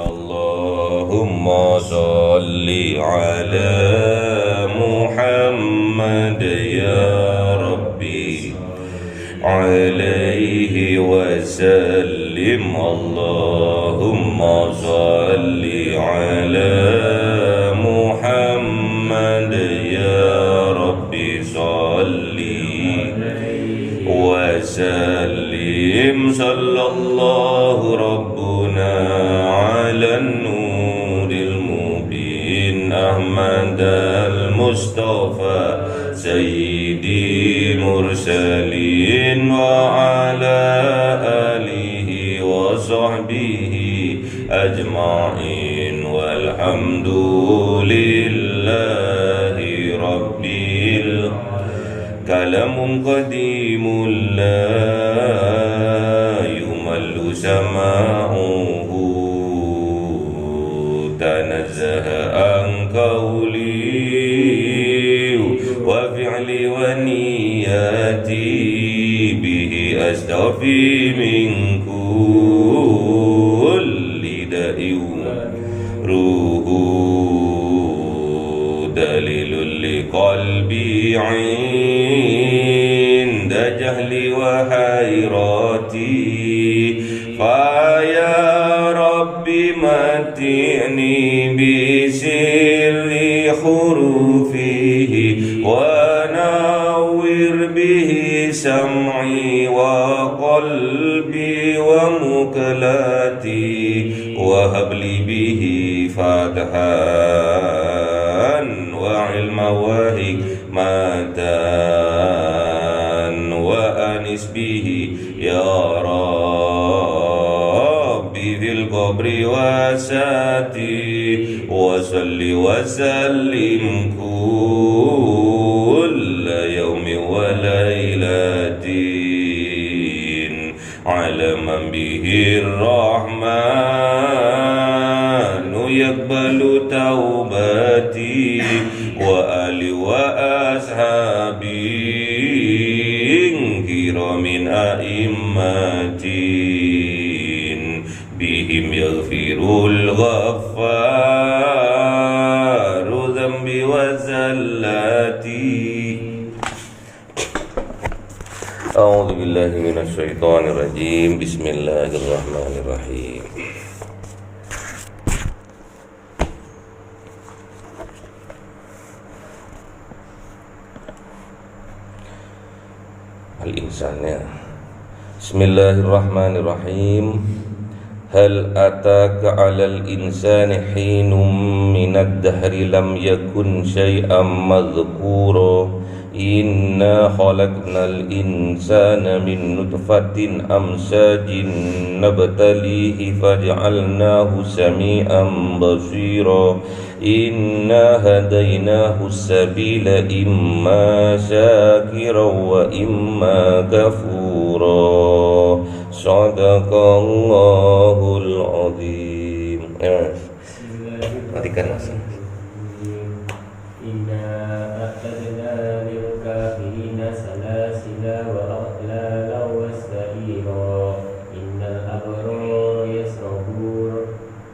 Allahumma salli ala Muhammad ya Rabbi alaihi wasallim. Allahumma salli ala Muhammad ya Rabbi salli wasallim. Sallallahu rabbuna ala nuril mubin Ahmad al-Mustafa sayyidi mursalin wa ala alihi wa sahbihi ajma'in walhamdulillahi rabbil kalamun qadimun la yumallu sama'uhu tanazzaha an qawli wa fi'li wa niyati bihi astafi min kulli da'in ruhu dalilul liqalbi 'inda jahli wa hayrati fa ya rabbi mati'ni bi sirri hurufihi wa nawwir bihi sam'i wa qalbi wa mukalati wa habli bihi fatahan wa ilma wa hikmatan wa anis bihi ya Rabbi fil qabri wa sati wa salli wa sallim kulla yawmi wa laylatin ala man bihi rahmanu yaqbalu taubati wa ali wa ashabi kiramin a'immatin bihim yaghfirul ghaffaru dhanbi wa zallati. A'udzu billahi minasy syaithanir rajim. Bismillahirrahmanirrahim. Al-insan. Bismillahirrahmanirrahim. Hal ataka 'alal insani hinum minad dahri lam yakun syai'an madhkura. Inna khalaqnal insana min nutfatin amsajin nabtalihi faj'alnahu sami'an basira. Inna hadainahu sabila imma syakira wa imma kafura. Sadaqallahul azim. Matikan Mas. Inna a'tadna lil kafirina salasila wa aghlala wa sa'ira. Innal abrara yasrabuna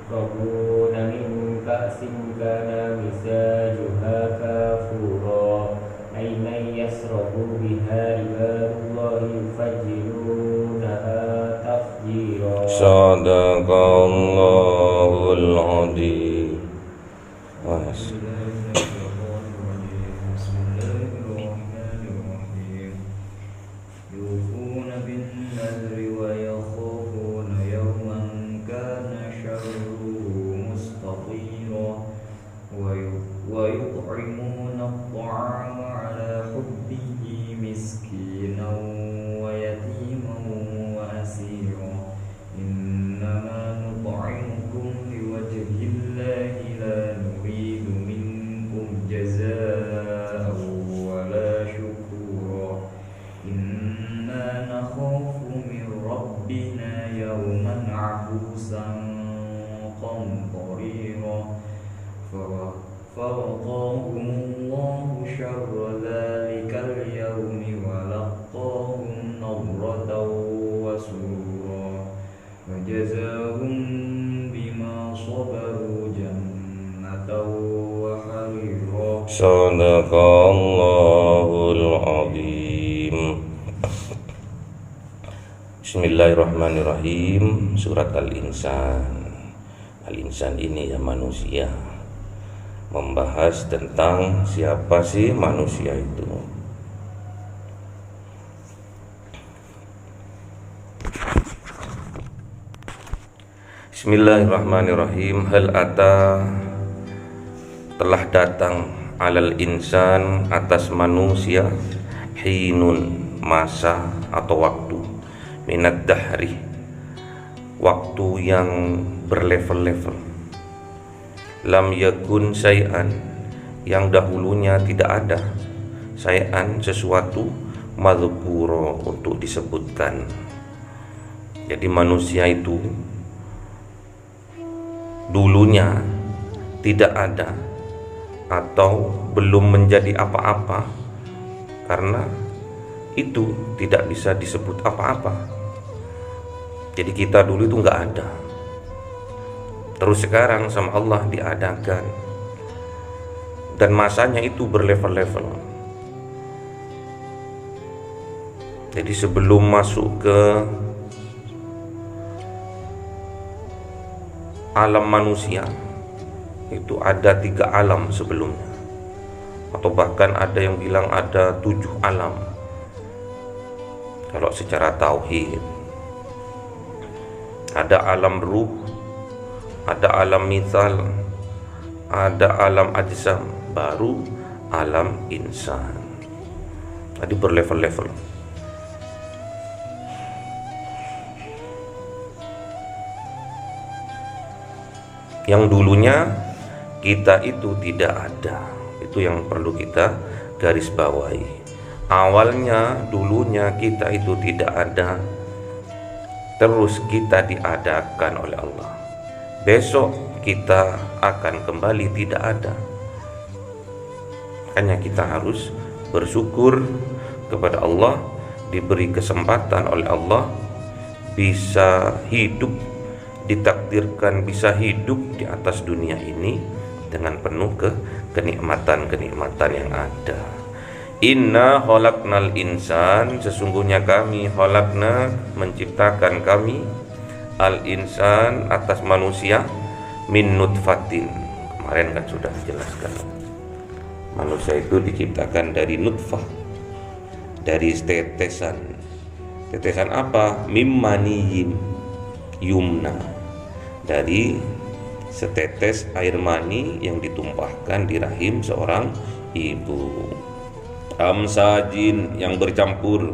min ka'sin kana mizajuha kafura. Aynan yasrabu biha ibadullahi yufajjirunaha tafjira. Sadaqallahul azim. Mas. ويطعمون الطعام على حبه مسكينا ويتيما وأسيرا إنما نطعمكم لوجه الله لا نريد منكم جزاء ولا شكورا إنا نخاف من ربنا يوما عبوسا قمطريرا فوقاهم الله شر ذلك اليوم ولقاهم نضرة وسرورا وجزاهم بما وحريرا. Sadaqallahul Azim. Bismillahirrahmanirrahim. Surat Al-Insan. Al-Insan ini ya manusia, membahas tentang siapa sih manusia itu. Bismillahirrahmanirrahim. Hal ata, telah datang, alal insan, atas manusia, hinun, masa atau waktu, minad dahri, waktu yang berlevel-level, lam yakun syai'an, yang dahulunya tidak ada, syai'an, sesuatu, madhkura, untuk disebutkan. Jadi manusia itu dulunya tidak ada atau belum menjadi apa-apa, karena itu tidak bisa disebut apa-apa. Jadi kita dulu itu nggak ada, terus sekarang sama Allah diadakan, dan masanya itu berlevel-level. Jadi sebelum masuk ke alam manusia itu ada 3 alam sebelumnya, atau bahkan ada yang bilang ada 7 alam kalau secara tauhid. Ada alam ruh, ada alam mithal, ada alam ajsam, baru alam insan. Jadi berlevel-level. Yang dulunya kita itu tidak ada, itu yang perlu kita garis bawahi. Awalnya, dulunya kita itu tidak ada, terus kita diadakan oleh Allah. Besok kita akan kembali tidak ada. Makanya kita harus bersyukur kepada Allah, diberi kesempatan oleh Allah bisa hidup, ditakdirkan bisa hidup di atas dunia ini dengan penuh kenikmatan-kenikmatan yang ada. Inna khalaqnal insan, sesungguhnya kami khalaqna, menciptakan kami, al insan, atas manusia, min nutfatin. Kemarin kan sudah dijelaskan, manusia itu diciptakan dari nutfah, dari tetesan. Tetesan apa? Mim maniyin yumna, dari setetes air mani yang ditumpahkan di rahim seorang ibu. Amsajin, yang bercampur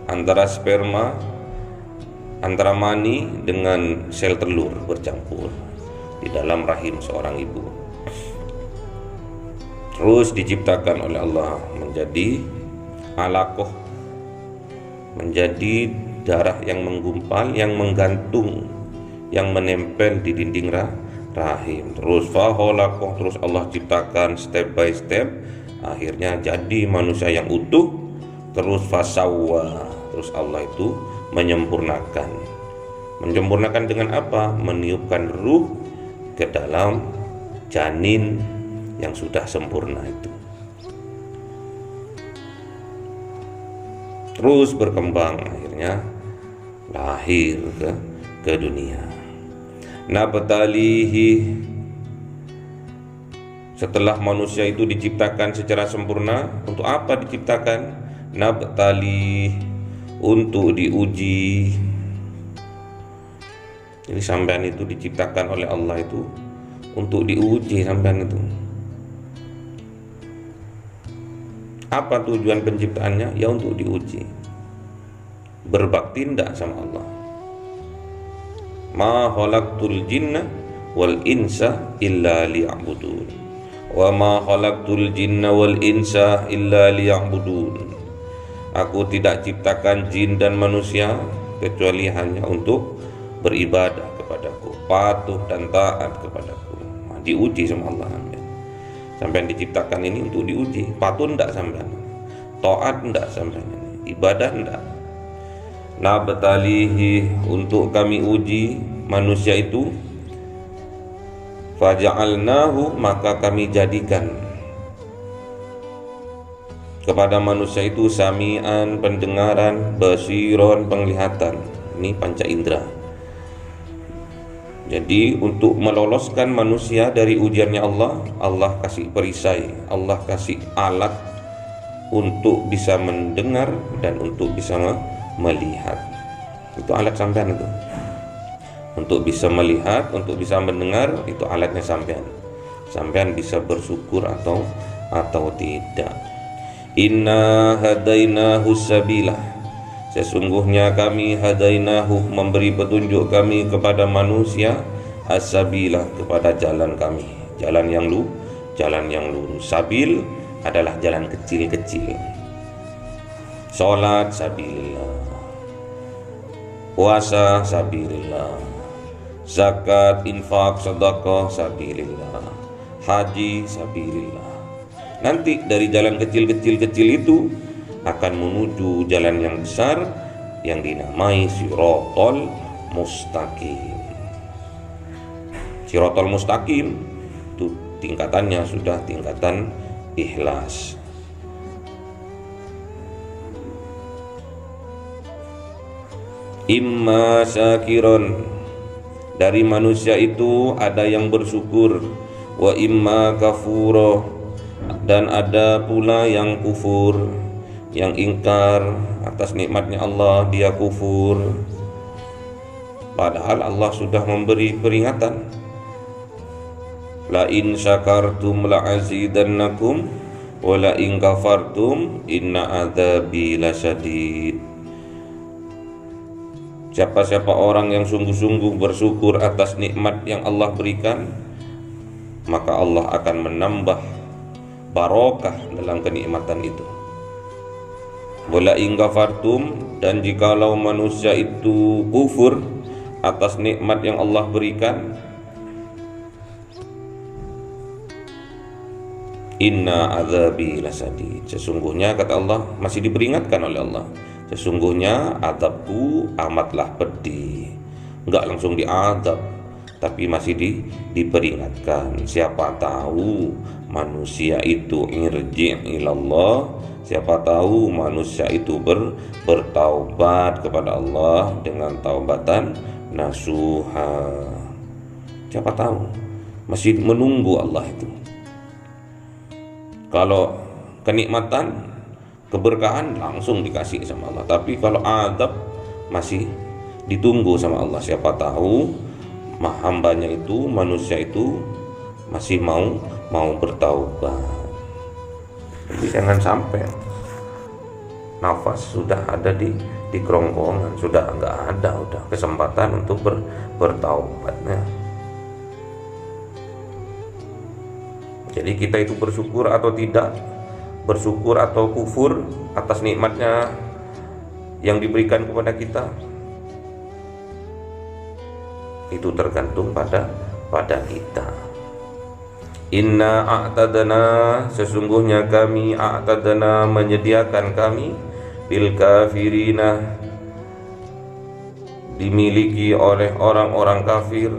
antara sperma, antara mani dengan sel telur, bercampur di dalam rahim seorang ibu. Terus diciptakan oleh Allah menjadi alaqah, menjadi darah yang menggumpal, yang menggantung, yang menempel di dinding rahim. Terus faholaqah, terus Allah ciptakan step by step, akhirnya jadi manusia yang utuh. Terus fasawwa, terus Allah itu menyempurnakan. Menyempurnakan dengan apa? Meniupkan ruh ke dalam janin yang sudah sempurna itu. Terus berkembang, akhirnya lahir ke dunia. Nabtalihi, setelah manusia itu diciptakan secara sempurna, untuk apa diciptakan? Nabtali, untuk diuji. Jadi sampean itu diciptakan oleh Allah itu untuk diuji sampean itu. Apa tujuan penciptaannya? Ya untuk diuji. Berbakti ndak sama Allah. Ma khalaqtul jinna wal insa illa liya'budun. Wa ma khalaqtul jinna wal insa illa liya'budun. Aku tidak ciptakan jin dan manusia kecuali hanya untuk beribadah kepadaku, patuh dan taat kepadaku. Nah, diuji sama Allah. Sampai diciptakan ini untuk diuji. Patuh ndak sampean? Taat ndak sampean? Ibadah ndak? Nabtalihi, untuk kami uji manusia itu. Faja'alnahu, maka kami jadikan kepada manusia itu sami'an, pendengaran, basiron, penglihatan. Ini panca indera. Jadi untuk meloloskan manusia dari ujiannya Allah, Allah kasih perisai, Allah kasih alat untuk bisa mendengar dan untuk bisa melihat. Itu alat sampean itu. Untuk bisa melihat, untuk bisa mendengar, itu alatnya sampean. Sampean bisa bersyukur atau tidak. Inna hadainahu sabila, sesungguhnya kami hadainahu, memberi petunjuk kami kepada manusia, as-sabila, kepada jalan kami, jalan yang lurus. Sabil adalah jalan kecil-kecil. Salat sabilillah, puasa sabilillah, zakat, infak, sedekah sabilillah, haji sabilillah. Nanti dari jalan kecil-kecil itu akan menuju jalan yang besar yang dinamai Siratal Mustaqim. Siratal Mustaqim itu tingkatannya sudah tingkatan ikhlas. Imma syakiron, dari manusia itu ada yang bersyukur, wa imma kafuro, dan ada pula yang kufur, yang ingkar atas nikmatnya Allah, dia kufur. Padahal Allah sudah memberi peringatan, la in syakartum la azidannakum wa la in kafartum inna adzabi lasyadid. Siapa-siapa orang yang sungguh-sungguh bersyukur atas nikmat yang Allah berikan, maka Allah akan menambah barokah dalam kenikmatan itu. Wala in kafartum, dan jikalau manusia itu kufur atas nikmat yang Allah berikan, inna adzabi lasadid, sesungguhnya kata Allah, masih diperingatkan oleh Allah, sesungguhnya azabku amatlah pedih. Enggak langsung diazab, tapi masih diperingatkan. Siapa tahu manusia itu irji' ilallah, siapa tahu manusia itu bertaubat kepada Allah dengan taubatan nasuha. Siapa tahu, masih menunggu Allah itu. Kalau kenikmatan, keberkahan langsung dikasih sama Allah, tapi kalau azab masih ditunggu sama Allah. Siapa tahu hambanya itu, manusia itu masih mau bertaubat. Jadi jangan sampai nafas sudah ada di kerongkongan, sudah enggak ada udah kesempatan untuk bertaubatnya. Jadi kita itu bersyukur atau tidak, bersyukur atau kufur atas nikmatnya yang diberikan kepada kita, itu tergantung pada kita. Inna a'tadna, sesungguhnya kami a'tadna, menyediakan kami, lil kafirina, dimiliki oleh orang-orang kafir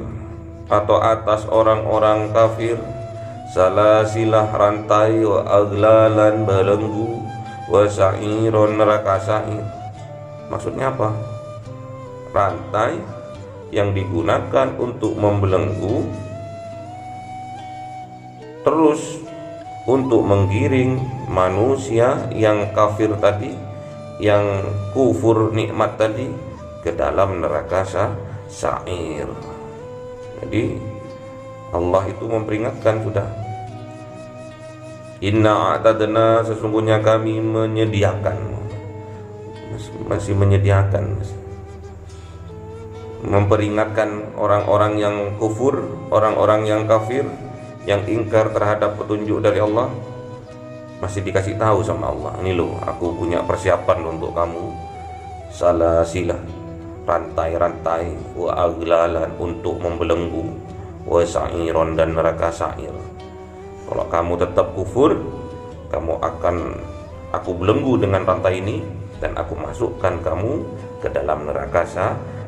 atau atas orang-orang kafir, salasilah, rantai, wa aglalan, belenggu, wa sa'iron, neraka sa'ir. Maksudnya apa? Rantai yang digunakan untuk membelenggu, terus untuk menggiring manusia yang kafir tadi, yang kufur nikmat tadi, ke dalam neraka sa'ir. Jadi Allah itu memperingatkan sudah. Inna a'tadna, sesungguhnya kami menyediakan, masih menyediakan, memperingatkan orang-orang yang kufur, orang-orang yang kafir, yang ingkar terhadap petunjuk dari Allah, masih dikasih tahu sama Allah, ini loh aku punya persiapan untuk kamu, salasilah, rantai-rantai, wa aglalan, untuk membelenggu, wa sa'iron, dan neraka sa'ir. Kalau kamu tetap kufur, kamu akan aku belenggu dengan rantai ini, dan aku masukkan kamu ke dalam neraka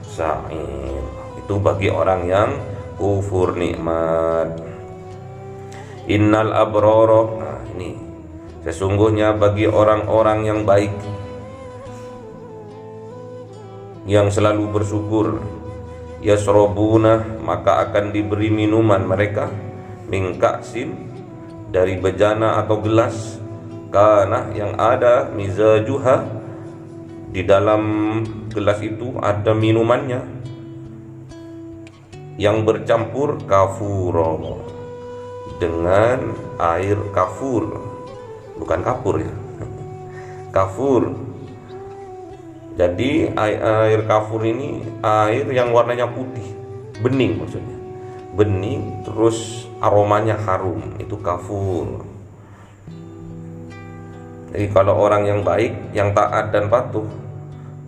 sa'ir. Itu bagi orang yang kufur nikmat. Innal abrara, nah ini sesungguhnya bagi orang-orang yang baik, yang selalu bersyukur, yasrabuna, maka akan diberi minuman mereka, min ka'sin, dari bejana atau gelas, kana, yang ada mizajuha, di dalam gelas itu ada minumannya yang bercampur kafuro, dengan air kafur, bukan kapur ya, kafur. Jadi air kafur ini air yang warnanya putih, bening maksudnya, bening terus aromanya harum, itu kafur. Jadi kalau orang yang baik, yang taat dan patuh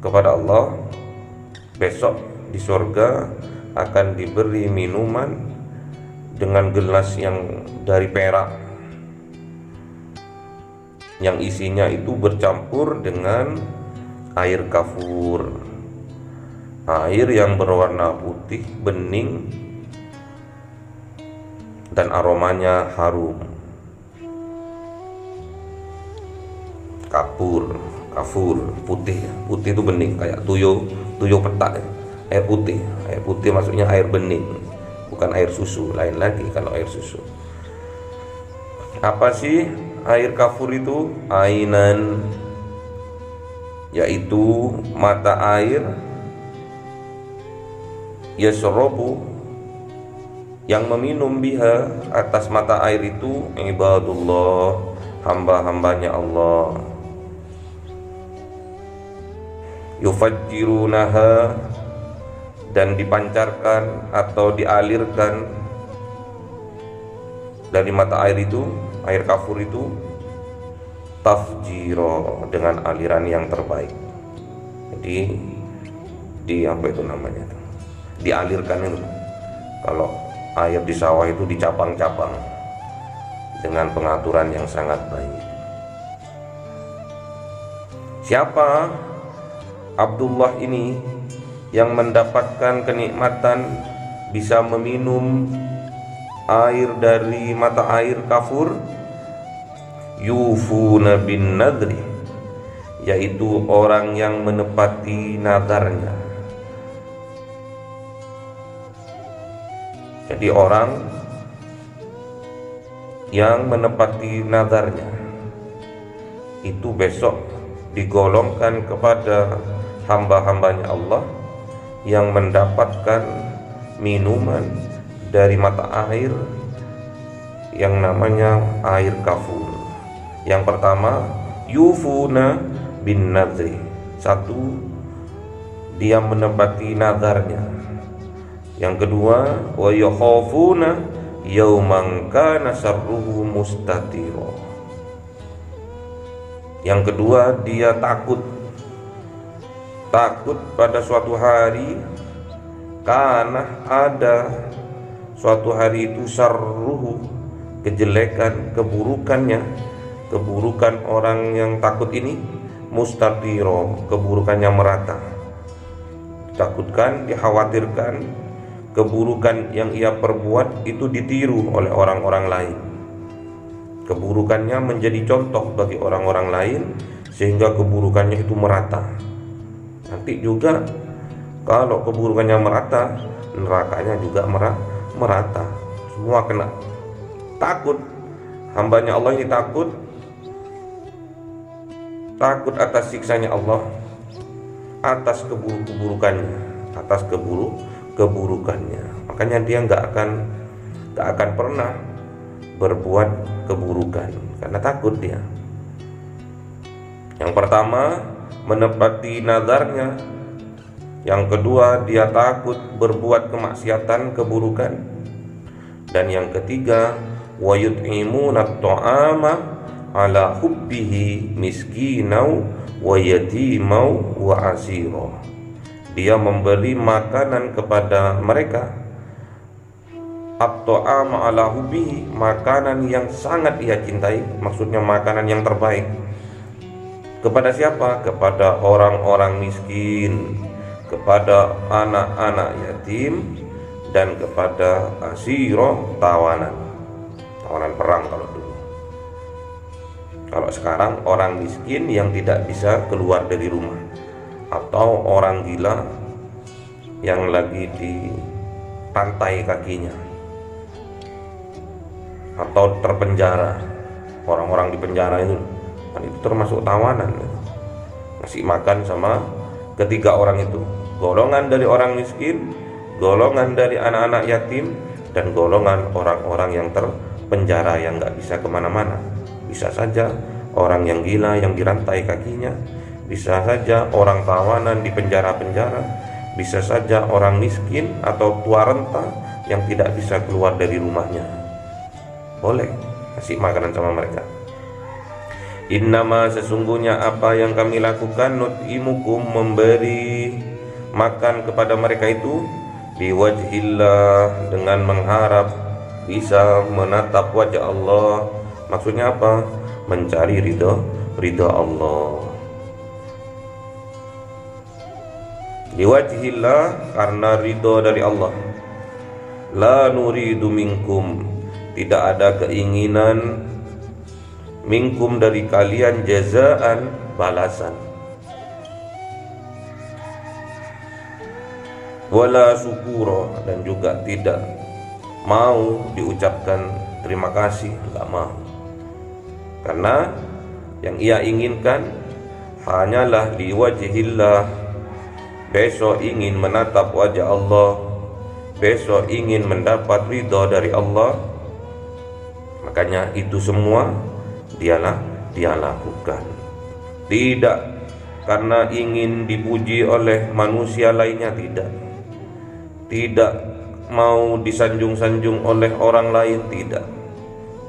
kepada Allah, besok di surga akan diberi minuman dengan gelas yang dari perak, yang isinya itu bercampur dengan air kafur, air yang berwarna putih, bening, dan aromanya harum. Kafur putih, putih itu bening, kayak tuyul petak ya. Air putih maksudnya air bening, bukan air susu. Lain lagi kalau air susu. Apa sih air kafur itu? Ainan, yaitu mata air, yasrobu, yang meminum biha, atas mata air itu, ibadullah, hamba-hambanya Allah, yufajjirunaha, dan dipancarkan atau dialirkan dari mata air itu, air kafur itu, tafjiro, dengan aliran yang terbaik. Jadi di apa itu namanya, dialirkan itu. Kalau air di sawah itu dicabang-cabang dengan pengaturan yang sangat baik. Siapa Abdullah ini yang mendapatkan kenikmatan bisa meminum air dari mata air kafur? Yufuna bin nadri, yaitu orang yang menepati nadarnya. Jadi orang yang menepati nadarnya itu besok digolongkan kepada hamba-hambanya Allah yang mendapatkan minuman dari mata air yang namanya air kafur. Yang pertama, yufuna bin nadri, satu, dia menepati nadarnya. Yang kedua, wa yakhafuna yauman kana syarruhu mustatira. Yang kedua, dia takut pada suatu hari, karena ada suatu hari itu syarruhu, kejelekan, keburukan orang yang takut ini, mustatiro, keburukannya merata. Takutkan, dikhawatirkan keburukan yang ia perbuat itu ditiru oleh orang-orang lain. Keburukannya menjadi contoh bagi orang-orang lain sehingga keburukannya itu merata. Nanti juga kalau keburukannya merata, nerakanya juga merata. Semua kena. Takut, hambanya Allah ini takut atas siksanya Allah, atas keburukannya. Makanya dia nggak akan pernah berbuat keburukan karena takut dia. Yang pertama, menepati nadarnya. Yang kedua, dia takut berbuat kemaksiatan, keburukan. Dan yang ketiga, wa yut'imuna at-ta'ama ala hubbihi miskinau wa yatimau wa asira. Dia memberi makanan kepada mereka, at-ta'ama ala hubbihi, makanan yang sangat ia cintai, maksudnya makanan yang terbaik. Kepada siapa? Kepada orang-orang miskin, kepada anak-anak yatim, dan kepada asiro, tawanan perang kalau dulu. Kalau sekarang orang miskin yang tidak bisa keluar dari rumah, atau orang gila yang lagi dipantai kakinya, atau terpenjara. Orang-orang di penjara itu termasuk tawanan, ngasih makan sama ketiga orang itu, golongan dari orang miskin, golongan dari anak-anak yatim, dan golongan orang-orang yang terpenjara yang nggak bisa kemana-mana. Bisa saja orang yang gila yang dirantai kakinya, bisa saja orang tawanan di penjara-penjara, bisa saja orang miskin atau tua renta yang tidak bisa keluar dari rumahnya. Boleh kasih makanan sama mereka. Innama, sesungguhnya apa yang kami lakukan, nut'imukum, memberi makan kepada mereka itu, biwajhillah, dengan mengharap bisa menatap wajah Allah. Maksudnya apa? Mencari ridha Allah. Biwajhillah, karena ridha dari Allah. La nuridu minkum, tidak ada keinginan, minkum, dari kalian, jazaan, balasan, wala syukura, dan juga tidak mau diucapkan terima kasih, enggak mau. Karena yang ia inginkan hanyalah liwajhillah, besok ingin menatap wajah Allah, besok ingin mendapat ridha dari Allah. Makanya itu semua dia lakukan, tidak karena ingin dipuji oleh manusia lainnya, tidak mau disanjung-sanjung oleh orang lain, tidak.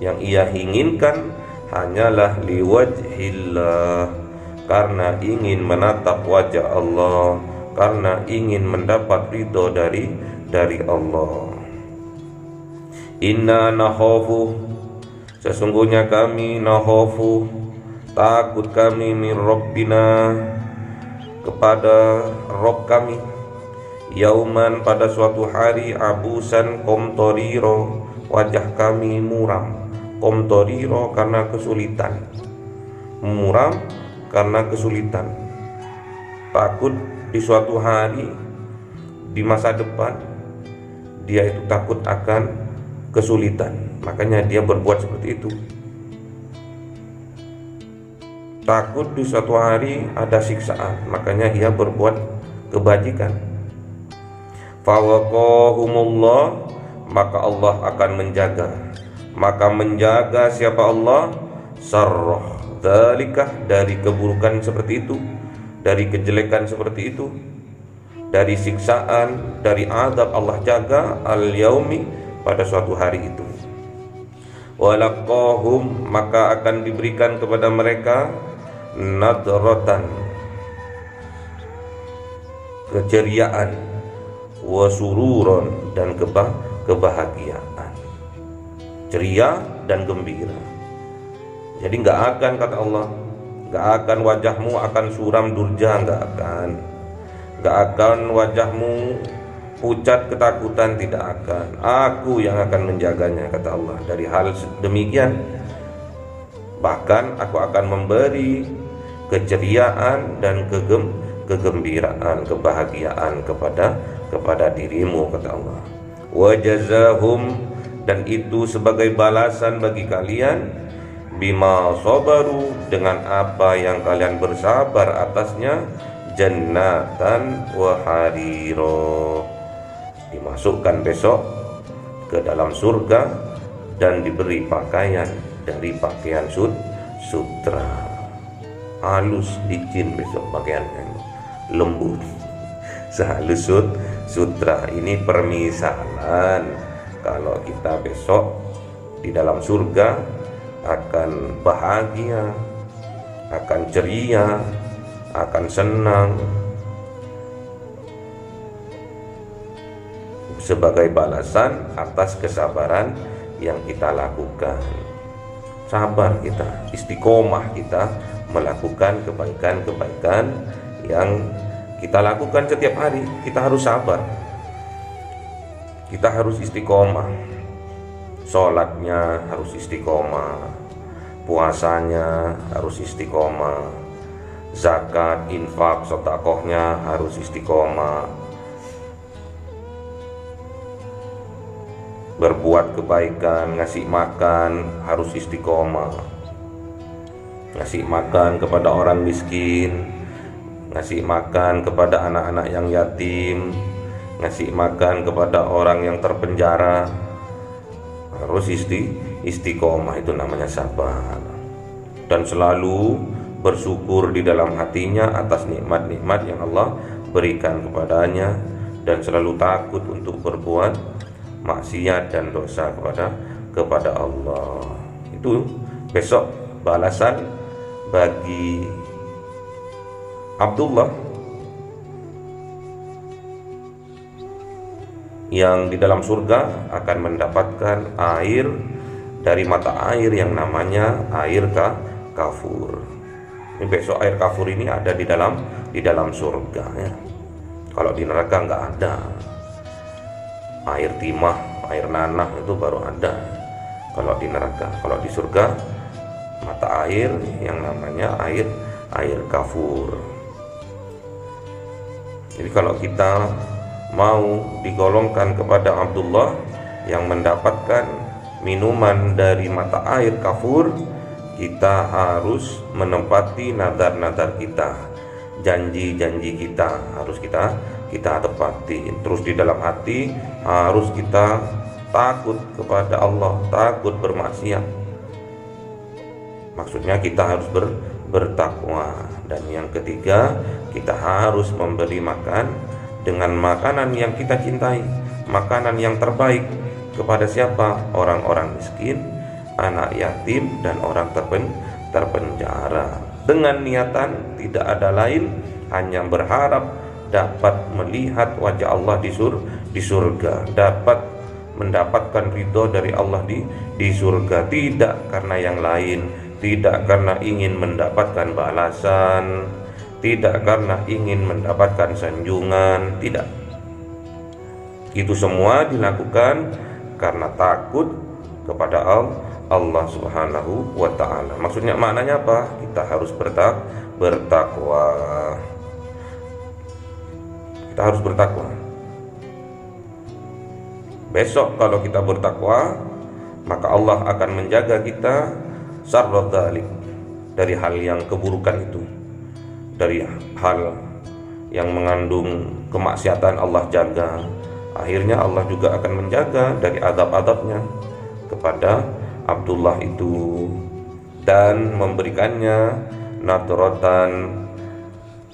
Yang ia inginkan hanyalah liwajhillah, karena ingin menatap wajah Allah, karena ingin mendapat ridho dari Allah. Inna nakhafu, sesungguhnya kami, nakhafu, takut kami, min Rabbina, kepada Rabb kami, yauman, pada suatu hari, abusan, komtoriro, wajah kami muram. Komtoriro karena kesulitan, muram karena kesulitan. Takut di suatu hari, di masa depan, dia itu takut akan kesulitan, makanya dia berbuat seperti itu. Takut di suatu hari ada siksaan, makanya ia berbuat kebajikan. Fawaqahumullah, maka Allah akan menjaga. Maka menjaga siapa Allah? Sarrah dzalikah, dari keburukan seperti itu, dari kejelekan seperti itu, dari siksaan, dari azab, Allah jaga al-yaumi, pada suatu hari itu. Walaqahum, maka akan diberikan kepada mereka nadratan, keceriaan, wasururon, dan kebahagiaan, ceria dan gembira. Jadi nggak akan, kata Allah, nggak akan wajahmu akan suram durja, nggak akan wajahmu pucat ketakutan, tidak akan. Aku yang akan menjaganya, kata Allah, dari hal demikian. Bahkan aku akan memberi keceriaan dan kegembiraan, kebahagiaan kepada dirimu, kata Allah. Wajazahum, dan itu sebagai balasan bagi kalian, bima sabaru, dengan apa yang kalian bersabar atasnya, jannatan wa hariro, dimasukkan besok ke dalam surga dan diberi pakaian dari pakaian sutra, halus, licin besok pakaiannya, lembut, sehalus sutra. Ini permisalan kalau kita besok di dalam surga akan bahagia, akan ceria, akan senang, sebagai balasan atas kesabaran yang kita lakukan. Sabar kita, istiqomah kita melakukan kebaikan-kebaikan yang kita lakukan setiap hari. Kita harus sabar. kita harus istiqomah. Sholatnya harus istiqomah, puasanya harus istiqomah, zakat, infak, sedekahnya harus istiqomah, berbuat kebaikan, ngasih makan harus istiqomah, ngasih makan kepada orang miskin, ngasih makan kepada anak-anak yang yatim, ngasih makan kepada orang yang terpenjara, harus istiqomah. Itu namanya sabar. Dan selalu bersyukur di dalam hatinya atas nikmat-nikmat yang Allah berikan kepadanya, dan selalu takut untuk berbuat maksiat dan dosa kepada Allah. Itu besok balasan bagi Abdullah yang di dalam surga akan mendapatkan air dari mata air yang namanya air kafur. Ini besok air kafur ini ada di dalam surga ya. Kalau di neraka nggak ada. Air timah, air nanah itu baru ada kalau di neraka. Kalau di surga mata air yang namanya air kafur. Jadi kalau kita mau digolongkan kepada Abdullah yang mendapatkan minuman dari mata air kafur, kita harus menempati nazar-nazar kita, janji-janji kita harus kita tepati. Terus di dalam hati harus kita takut kepada Allah, takut bermaksiat. Maksudnya kita harus bertakwa. Dan yang ketiga, kita harus memberi makan dengan makanan yang kita cintai, makanan yang terbaik. Kepada siapa? Orang-orang miskin, anak yatim, dan orang terpenjara. Dengan niatan tidak ada lain, hanya berharap dapat melihat wajah Allah di surga, dapat mendapatkan ridho dari Allah di surga, tidak karena yang lain, tidak karena ingin mendapatkan balasan, tidak karena ingin mendapatkan sanjungan, tidak. Itu semua dilakukan karena takut kepada Allah Subhanahu wa ta'ala. Maksudnya maknanya apa? Kita harus bertakwa. Kita harus bertakwa. Besok kalau kita bertakwa, maka Allah akan menjaga kita syarra dzalik, dari hal yang keburukan itu, dari hal yang mengandung kemaksiatan Allah jaga. Akhirnya Allah juga akan menjaga dari azab-azabnya kepada Abdullah itu, dan memberikannya nadratan,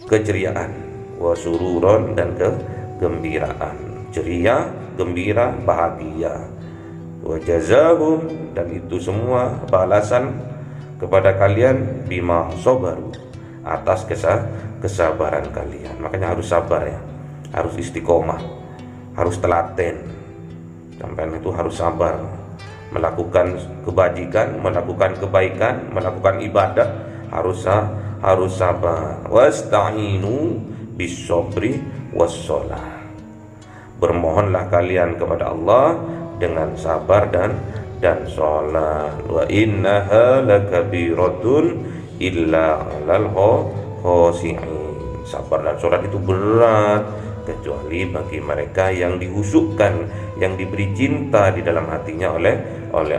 keceriaan, wa sururon, dan kegembiraan. Ceria, gembira, bahagia. Wa jazahum, dan itu semua balasan kepada kalian bima sabaru, atas kesabaran kalian. Makanya harus sabar ya, harus istiqomah, harus telaten. Sampai itu harus sabar melakukan kebajikan, melakukan kebaikan, melakukan ibadah, harus sabar. Wasta'inu bis-sabri was-shalah. Bermohonlah kalian kepada Allah dengan sabar dan sholat. Wa innaha lakabiratun illa 'alal khashi'in. Sabar dan sholat itu berat kecuali bagi mereka yang dihusukkan, yang diberi cinta di dalam hatinya oleh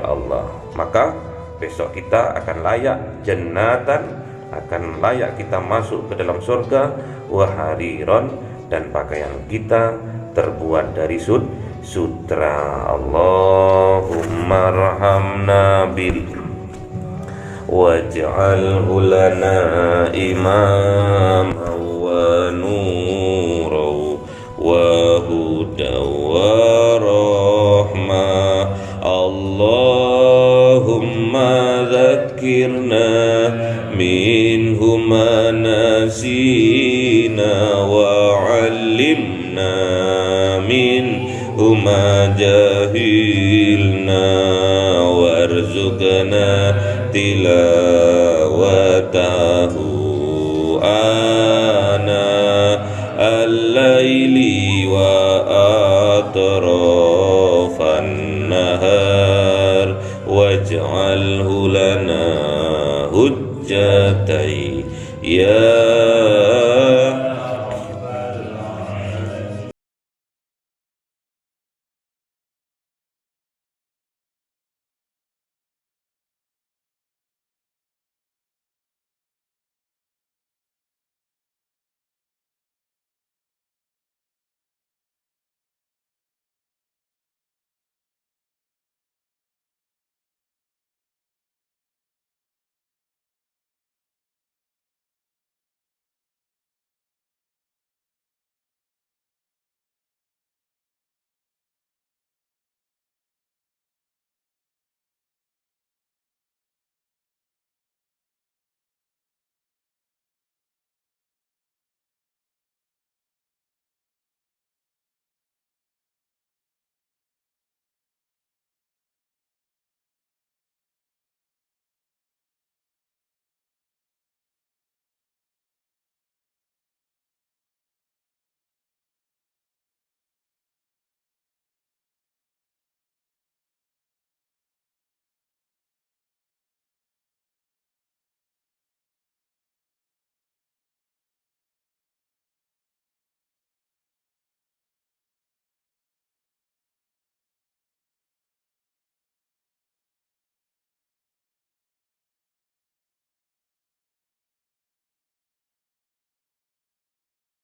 Allah. Maka besok kita akan layak jannatan, akan layak kita masuk ke dalam surga. Wa hariron, dan pakaian kita terbuat dari sutra. Allahumma rahamna bil waj'alhu lana imama wa nura wa huda wa rahmah. Allahumma dhakkirna minhu ma nasina wa 'allimna minhu ma jahilna warzuqna tilawatahu ana al-laili wa atraf واجعله لنا حجتين يا